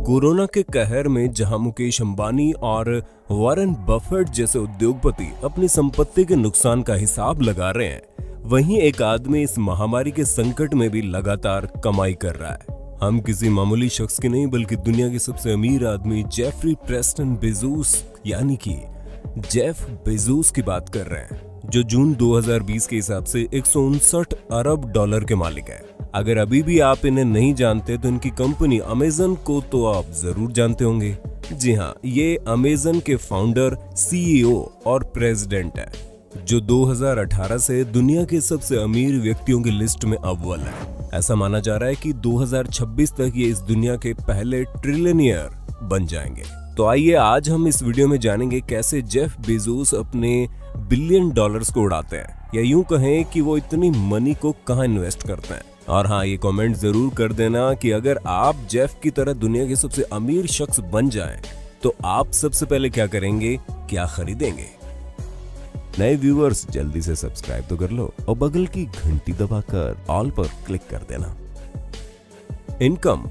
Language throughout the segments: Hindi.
कोरोना के कहर में जहां मुकेश अंबानी और वॉरेन बफेट जैसे उद्योगपति अपनी संपत्ति के नुकसान का हिसाब लगा रहे हैं, वहीं एक आदमी इस महामारी के संकट में भी लगातार कमाई कर रहा है। हम किसी मामूली शख्स की नहीं बल्कि दुनिया के सबसे अमीर आदमी जेफरी प्रेस्टन बेजोस यानी कि जेफ बेजोस की बात कर रहे हैं, जो जून 2020 के हिसाब से 159 अरब डॉलर के मालिक है। अगर अभी भी आप इन्हें नहीं जानते तो इनकी कंपनी अमेजन को तो आप जरूर जानते होंगे। जी हाँ, ये अमेजन के फाउंडर, सीईओ और प्रेसिडेंट है, जो 2018 से दुनिया के सबसे अमीर व्यक्तियों की लिस्ट में अव्वल है। ऐसा माना जा रहा है कि 2026 तक ये इस दुनिया के पहले ट्रिलियनियर बन जाएंगे। तो आइए आज हम इस वीडियो में जानेंगे कैसे जेफ बेजोस अपने बिलियन डॉलर्स को उड़ाते हैं, या यूं कहें कि वो इतनी मनी को कहां इन्वेस्ट करते हैं। और हाँ, ये कमेंट जरूर कर देना कि अगर आप जेफ की तरह दुनिया के सबसे अमीर शख्स बन जाएं, तो आप सबसे पहले क्या करेंगे, क्या खरीदेंगे। नए व्यूअर्स जल्दी से सब्सक्राइब तो कर लो और बगल की घंटी दबाकर ऑल पर क्लिक कर देना। इनकम।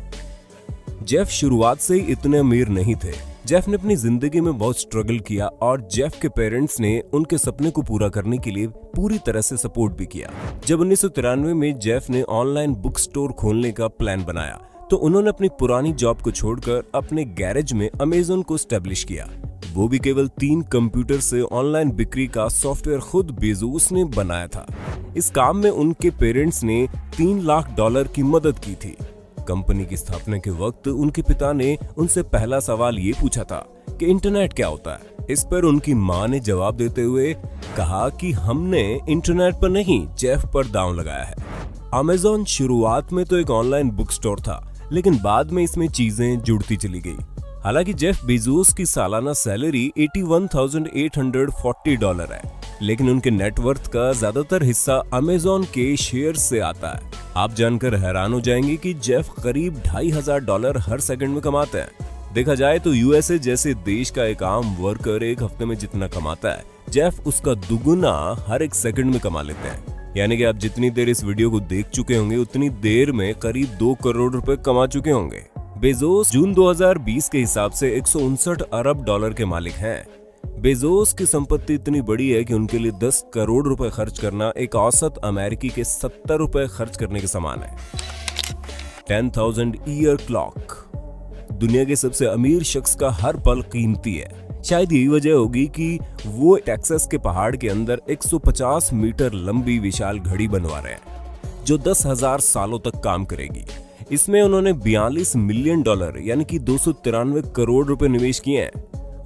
जेफ शुरुआत से ही इतने अमीर नहीं थे। जेफ ने अपनी जिंदगी में बहुत स्ट्रगल किया और जेफ के पेरेंट्स ने उनके सपने को पूरा करने के लिए पूरी तरह से सपोर्ट भी किया। जब 1993 में जेफ ने ऑनलाइन बुक स्टोर खोलने का प्लान बनाया तो उन्होंने अपनी पुरानी जॉब को छोड़कर अपने गैरेज में अमेजन को स्टैब्लिश किया, वो भी केवल 3 कंप्यूटर से। ऑनलाइन बिक्री का सॉफ्टवेयर खुद बेजोस ने बनाया था। इस काम में उनके पेरेंट्स ने $3 लाख की मदद की थी। कंपनी की स्थापना के वक्त उनके पिता ने उनसे पहला सवाल ये पूछा था कि इंटरनेट क्या होता है। इस पर उनकी मां ने जवाब देते हुए कहा कि हमने इंटरनेट पर नहीं, जेफ पर दांव लगाया है। अमेज़न शुरुआत में तो एक ऑनलाइन बुक स्टोर था, लेकिन बाद में इसमें चीजें जुड़ती चली गई। हालांकि जेफ बेजोस की सालाना सैलरी $81,840 है, लेकिन उनके नेटवर्थ का ज्यादातर हिस्सा अमेज़न के शेयर से आता है। आप जानकर हैरान हो जाएंगे कि जेफ करीब $2,500 हर सेकंड में कमाते हैं। देखा जाए तो यूएसए जैसे देश का एक आम वर्कर एक हफ्ते में जितना कमाता है, जेफ उसका दुगुना हर एक सेकंड में कमा लेते हैं। यानी कि आप जितनी देर इस वीडियो को देख चुके होंगे उतनी देर में करीब 2 करोड़ रुपए कमा चुके होंगे। बेजोस जून 2020 के हिसाब से 159 अरब डॉलर के मालिक हैं। बेजोस की संपत्ति इतनी बड़ी है कि उनके लिए 10 करोड़ रुपए खर्च करना एक औसत अमेरिकी के 70 रुपए खर्च करने के समान है। 10,000 ईयर क्लॉक। दुनिया के सबसे अमीर शख्स का हर पल कीमती है। शायद यही वजह होगी कि वो टेक्सास के पहाड़ के अंदर 150 मीटर लंबी विशाल घड़ी बनवा रहे हैं, जो 10,000 सालों तक काम करेगी। इसमें उन्होंने $42 मिलियन यानी कि 293 करोड़ रुपए निवेश किए हैं।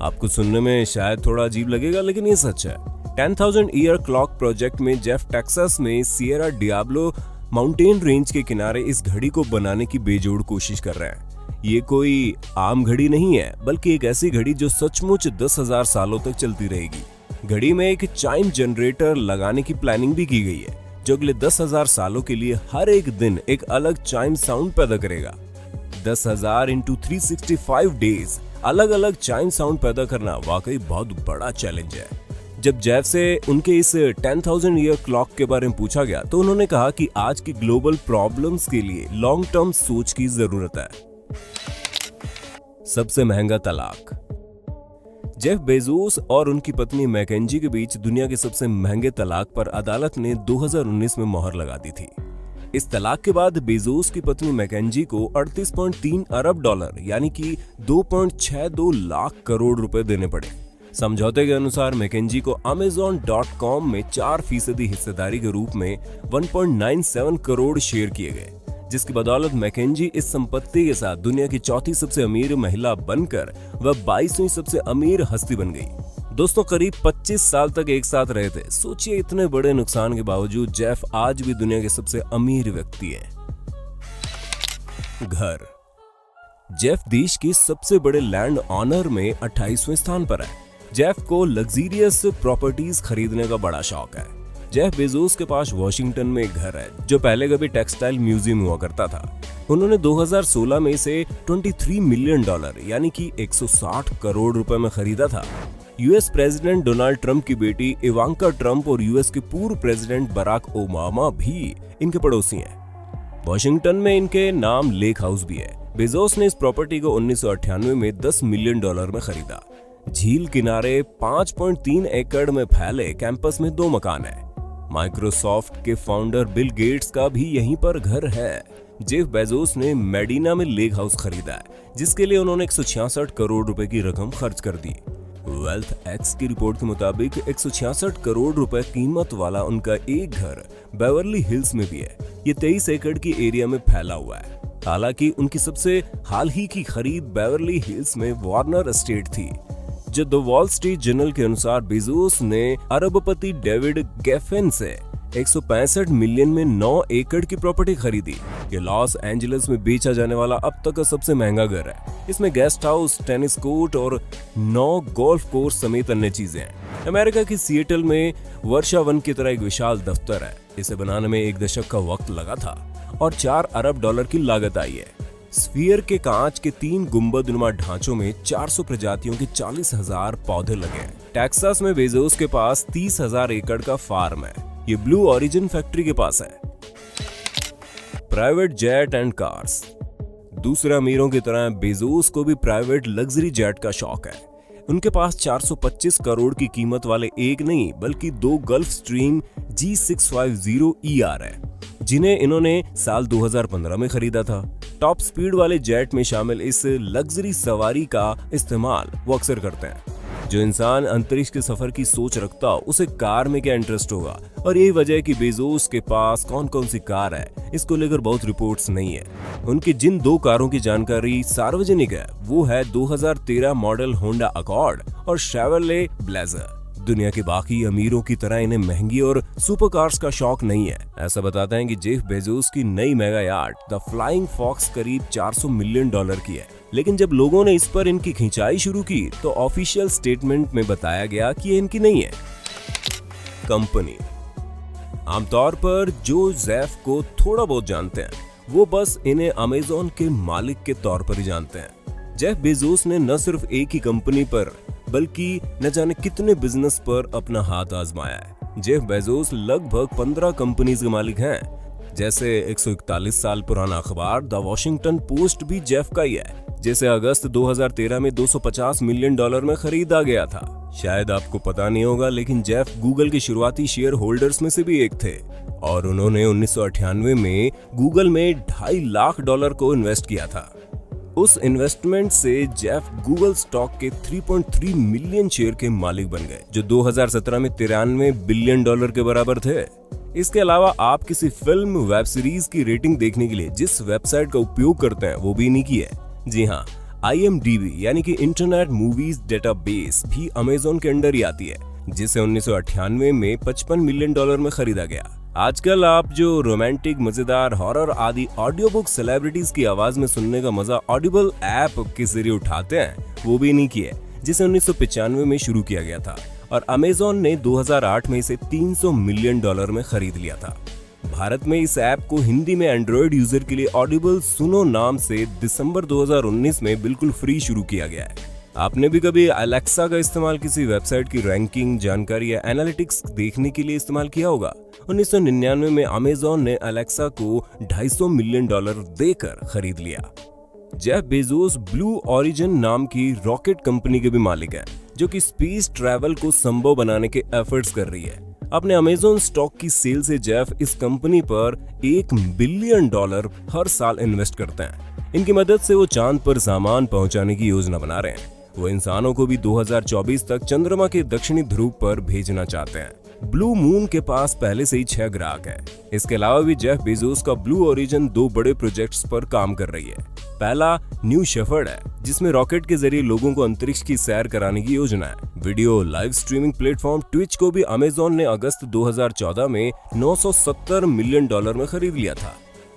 आपको सुनने में शायद थोड़ा अजीब लगेगा, लेकिन ये सच है। 10,000 ईयर क्लॉक प्रोजेक्ट में जेफ टेक्सास में सिएरा डियाब्लो माउंटेन रेंज के किनारे इस घड़ी को बनाने की बेजोड़ कोशिश कर रहे हैं। ये कोई आम घड़ी नहीं है, बल्कि एक ऐसी घड़ी जो सचमुच 10,000 सालों तक चलती रहेगी। घड़ी में एक चाइम जनरेटर लगाने की प्लानिंग भी की गई है, जो अगले 10,000 सालों के लिए हर एक दिन एक अलग चाइम साउंड पैदा करेगा। 10,000 × 365 डेज अलग अलग चाइम साउंड पैदा करना वाकई बहुत बड़ा चैलेंज है। जब जेफ से उनके इस 10,000 ईयर क्लॉक के बारे में पूछा गया तो उन्होंने कहा कि आज की ग्लोबल प्रॉब्लम्स के लिए लॉन्ग टर्म सोच की जरूरत है। सबसे महंगा तलाक। जेफ बेजोस और उनकी पत्नी मैकेंजी के बीच दुनिया के सबसे महंगे तलाक पर अदालत ने 2019 में मोहर लगा दी थी। इस तलाक के बाद बेजोस की पत्नी मैकेंजी को $38.3 अरब यानी कि 2.62 लाख करोड़ रुपए देने पड़े। समझौते के अनुसार मैकेंजी को Amazon.com में 4% हिस्सेदारी के रूप में 1.97 करोड़ शेयर किए गए, जिसकी बदौलत मैकेंजी इस संपत्ति के साथ दुनिया की चौथी सबसे अमीर महिला बनकर वह 22वीं सबसे अमीर हस्ती बन गई। दोस्तों, करीब 25 साल तक एक साथ रहे थे। सोचिए, इतने बड़े नुकसान के बावजूद जेफ आज भी दुनिया के सबसे अमीर व्यक्ति हैं। घर। जेफ देश के सबसे बड़े लैंड ऑनर में 28वें स्थान पर है। जेफ को लग्जरियस प्रॉपर्टीज खरीदने का बड़ा शौक है। जेफ बेजोस के पास वॉशिंगटन में एक घर है, जो पहले कभी टेक्सटाइल म्यूजियम हुआ करता था। उन्होंने 2016 में इसे $23 मिलियन यानी कि 160 करोड़ रुपए में खरीदा था। यूएस प्रेसिडेंट डोनाल्ड ट्रंप की बेटी इवांका ट्रंप और यूएस के पूर्व प्रेसिडेंट बराक ओबामा भी इनके पड़ोसी हैं। वॉशिंगटन में इनके नाम लेक हाउस भी है। बेजोस ने इस प्रॉपर्टी को 1998 में $10 मिलियन में खरीदा। झील किनारे 5.3 एकड़ में फैले कैंपस में 2 मकान है। माइक्रोसॉफ्ट के फाउंडर बिल गेट्स का भी यहीं पर घर है। जेफ बेजोस ने मेडिना में लेक हाउस खरीदा है, जिसके लिए उन्होंने 166 करोड़ रुपए की रकम खर्च कर दी। वेल्थ एक्स की रिपोर्ट के मुताबिक 166 करोड़ रुपए कीमत वाला उनका एक घर बेवर्ली हिल्स में भी है। ये 23 एकड़ की एरिया में फैला हुआ है। हालांकि उनकी सबसे हाल ही की खरीद बेवर्ली हिल्स में वार्नर एस्टेट थी, जो द वॉल स्ट्रीट जर्नल के अनुसार बेजोस ने अरबपति डेविड गेफन से 165 मिलियन में 9 एकड़ की प्रॉपर्टी खरीदी। ये लॉस एंजलिस में बेचा जाने वाला अब तक का सबसे महंगा घर है। इसमें गेस्ट हाउस, टेनिस कोर्ट और 9 गोल्फ कोर्स समेत अन्य चीजें हैं। अमेरिका की सिएटल में वर्षा वन की तरह एक विशाल दफ्तर है। इसे बनाने में 1 दशक का वक्त लगा था और $4 अरब की लागत आई है। स्फीयर के कांच के 3 गुंबदनुमा ढांचों में 400 प्रजातियों के 40,000 पौधे लगे हैं। टेक्सास में बेजोस के पास 30,000 एकड़ का फार्म है। ये ब्लू ओरिजिन फैक्ट्री के पास है। Private jet and cars. दूसरे अमीरों की तरह बेजोस को भी प्राइवेट लग्जरी जेट का शौक है। उनके पास 425 करोड़ की कीमत वाले एक नहीं बल्कि 2 गल्फ स्ट्रीम G650ER है, जिन्हें इन्होंने साल 2015 में खरीदा था। टॉप स्पीड वाले जेट में शामिल इस लग्जरी सवारी का इस्तेमाल वो अक्सर करते हैं। जो इंसान अंतरिक्ष के सफर की सोच रखता उसे कार में क्या इंटरेस्ट होगा, और यही वजह है कि बेजोस के पास कौन कौन सी कार है इसको लेकर बहुत रिपोर्ट्स नहीं है। उनकी जिन 2 कारों की जानकारी सार्वजनिक है वो है 2013 मॉडल होंडा अकॉर्ड और शेवरले ब्लेजर। दुनिया के बाकी अमीरों की तरह इन्हें महंगी और सुपर कार्स का शौक नहीं है। ऐसा बताते हैं कि जेफ बेजोस की नई mega yacht the Flying Fox करीब $400 मिलियन की है, लेकिन जब लोगों ने इस पर इनकी खिंचाई शुरू की तो ऑफिशियल स्टेटमेंट में बताया गया कि ये इनकी नहीं है। कंपनी। आमतौर पर जो जेफ को थोड़ा बहुत जानते हैं वो बस इन्हें अमेज़न के मालिक के तौर पर ही जानते हैं। जेफ बेजोस ने न सिर्फ एक ही कंपनी पर बल्कि न जाने कितने बिजनेस पर अपना हाथ आजमाया है। जेफ बेजोस लगभग 15 कंपनीज के मालिक हैं। जैसे 141 साल पुराना अखबार द वॉशिंगटन पोस्ट भी जेफ का ही है, जिसे अगस्त 2013 में $250 मिलियन में खरीदा गया था। शायद आपको पता नहीं होगा, लेकिन जेफ गूगल के शुरुआती शेयर होल्डर्स में से भी एक थे और उन्होंने 1998 में गूगल में $2.5 लाख को इन्वेस्ट किया था। उस इन्वेस्टमेंट से जेफ गूगल स्टॉक के 3.3 मिलियन शेयर के मालिक बन गए, जो 2017 में $93 बिलियन के बराबर थे। इसके अलावा आप किसी फिल्म, वेब सीरीज की रेटिंग देखने के लिए जिस वेबसाइट का उपयोग करते हैं वो भी इन्हीं की है। जी हाँ, IMDb यानी कि इंटरनेट मूवीज डेटाबेस भी अमेज़न के अंडर ही आती है, जिसे 1998 में $55 मिलियन में खरीदा गया। आजकल आप जो रोमांटिक, मजेदार, हॉरर आदि ऑडियो बुक सेलिब्रिटीज की आवाज में सुनने का मजा ऑडिबल ऐप के जरिए उठाते हैं, वो भी इन्हीं की है, जिसे 1995 में शुरू किया गया था और अमेज़न ने 2008 में इसे $300 मिलियन में खरीद लिया था। भारत में इस ऐप को हिंदी में एंड्रॉइड यूजर के लिए ऑडिबल सुनो नाम से दिसंबर 2019 में बिल्कुल फ्री शुरू किया गया है। आपने भी कभी अलेक्सा का इस्तेमाल किसी वेबसाइट की रैंकिंग, जानकारी या एनालिटिक्स देखने के लिए इस्तेमाल किया होगा। 1999 में अमेज़न ने अलेक्सा को $250 मिलियन देकर खरीद लिया। जेफ बेजोस ब्लू ओरिजिन नाम की रॉकेट कंपनी के भी मालिक हैं, जो कि स्पेस ट्रैवल को संभव बनाने के एफर्ट्स कर रही है। अपने अमेज़न स्टॉक की सेल से जेफ इस कंपनी पर $1 बिलियन हर साल इन्वेस्ट करते हैं। इनकी मदद से वो चांद पर सामान पहुंचाने की योजना बना रहे हैं। वो इंसानों को भी 2024 तक चंद्रमा के दक्षिणी ध्रुव पर भेजना चाहते हैं। ब्लू मून के पास पहले से ही 6 ग्राहक हैं। इसके अलावा भी जेफ बेजोस का ब्लू ओरिजिन 2 बड़े प्रोजेक्ट्स पर काम कर रही है। पहला न्यू शेफर्ड है, जिसमें रॉकेट के जरिए लोगों को अंतरिक्ष की सैर कराने की योजना है। Video live streaming platform Twitch को भी अमेज़न ने अगस्त 2014 में $970 मिलियन में खरीद लिया था।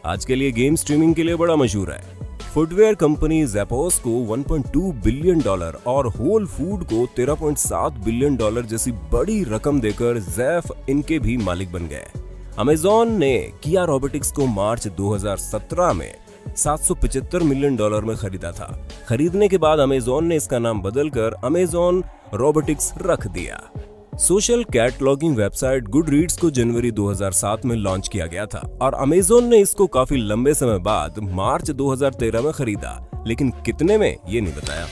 आज के लिए गेम स्ट्रीमिंग के लिए बड़ा मशहूर है। फुटवेयर कंपनी ज़ेपोस को $1.2 बिलियन और होल फूड को $13.7 बिलियन जैसी बड़ी रकम देकर जेफ इनके भी मालिक बन गए। अमेज़न ने किया रोबोटिक्स को मार्च 2017 में $775 मिलियन में खरीदा था। खरीदने के बाद अमेज़न ने इसका नाम बदलकर अमेज़न रोबोटिक्स रख दिया। सोशल कैटलॉगिंग वेबसाइट गुडरीड्स को जनवरी 2007 में लॉन्च किया गया था और अमेज़न ने इसको काफी लंबे समय बाद मार्च 2013 में खरीदा, लेकिन कितने में ये नहीं बताया।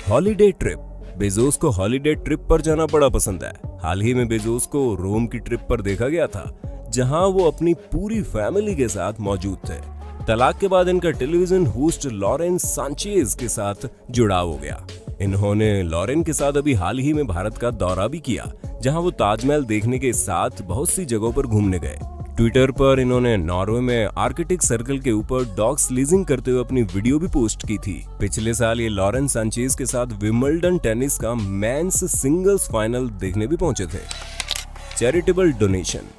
Holiday trip. बेजोस को हॉलिडे ट्रिप पर जाना बड़ा पसंद है। हाल ही में बेजोस को रोम की ट्रिप पर देखा गया था, जहां वो अपनी पूरी फैमिली के साथ मौजूद थे। तलाक के बाद इनका टेलीविजन होस्ट लॉरेन सांचेज के साथ जुड़ाव हो गया। इन्होंने लॉरेन के साथ अभी हाल ही में भारत का दौरा भी किया, जहां वो ताजमहल देखने के साथ बहुत सी जगहों पर घूमने गए। ट्विटर पर इन्होंने नॉर्वे में आर्कटिक सर्कल के ऊपर डॉग स्लीजिंग करते हुए अपनी वीडियो भी पोस्ट की थी। पिछले साल ये लॉरेन सांचेज के साथ विंबलडन टेनिस का मेंस सिंगल्स फाइनल देखने भी पहुंचे थे। Charitable donation.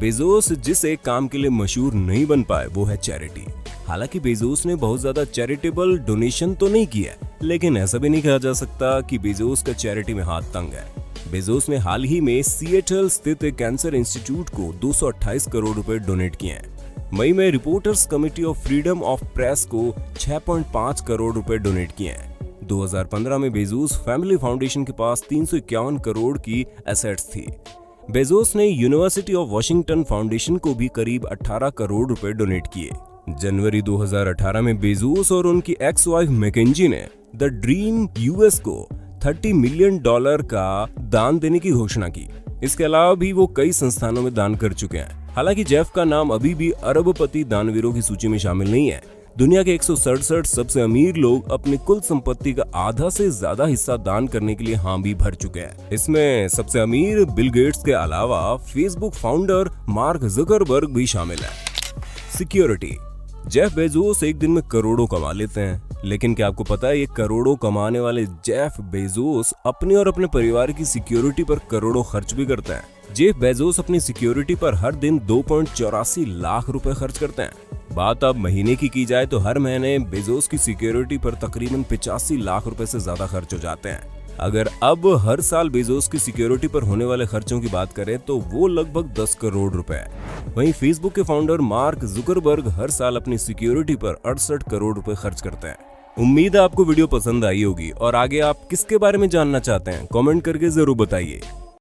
बेजोस जिस एक काम के लिए मशहूर नहीं बन पाए वो है चैरिटी। हालांकि बेजोस ने बहुत ज्यादा चैरिटेबल डोनेशन तो नहीं किया, लेकिन ऐसा भी नहीं कहा जा सकता कि बेजोस का चैरिटी में हाथ तंग है। बेजोस ने हाल ही में सिएटल स्थित कैंसर इंस्टीट्यूट को 228 करोड़ रुपए डोनेट किए हैं। मई में reporters committee of freedom of press को 6.5 करोड़ रुपए डोनेट किए हैं। 2015 में बेजोस फैमिली फाउंडेशन के पास 351 करोड़ की एसेट्स थी। बेजोस ने यूनिवर्सिटी ऑफ वॉशिंगटन फाउंडेशन को भी करीब 18 करोड़ रुपए डोनेट किए। जनवरी 2018 में बेजोस और उनकी एक्स वाइफ मैकेंजी ने द ड्रीम यूएस को $30 मिलियन का दान देने की घोषणा की। इसके अलावा भी वो कई संस्थानों में दान कर चुके हैं। हालांकि जेफ का नाम अभी भी अरबपति दानवीरों की सूची में शामिल नहीं है। दुनिया के 167 सबसे अमीर लोग अपनी कुल संपत्ति का आधा से ज्यादा हिस्सा दान करने के लिए हामी भर चुके हैं। इसमें सबसे अमीर बिल गेट्स के अलावा फेसबुक फाउंडर मार्क जुकरबर्ग भी शामिल है। सिक्योरिटी। जेफ बेजोस एक दिन में करोड़ों कमा लेते हैं, लेकिन क्या आपको पता है ये करोड़ों कमाने वाले जेफ बेजोस अपने और अपने परिवार की सिक्योरिटी पर करोड़ों खर्च भी करते हैं। जेफ बेजोस अपनी सिक्योरिटी पर हर दिन 2.84 लाख रुपए खर्च करते हैं। बात अब महीने की जाए तो हर महीने बेजोस की सिक्योरिटी पर तकरीबन 85 लाख रुपए से ज्यादा खर्च हो जाते हैं। अगर अब हर साल बेजोस की सिक्योरिटी पर होने वाले खर्चों की बात करें तो वो लगभग 10 करोड़ रुपए है। वहीं फेसबुक के फाउंडर मार्क जुकरबर्ग हर साल अपनी सिक्योरिटी पर 68 करोड़ रुपए खर्च करते हैं। उम्मीद है आपको वीडियो पसंद आई होगी और आगे आप किसके बारे में जानना चाहते हैं कमेंट करके जरूर बताइए।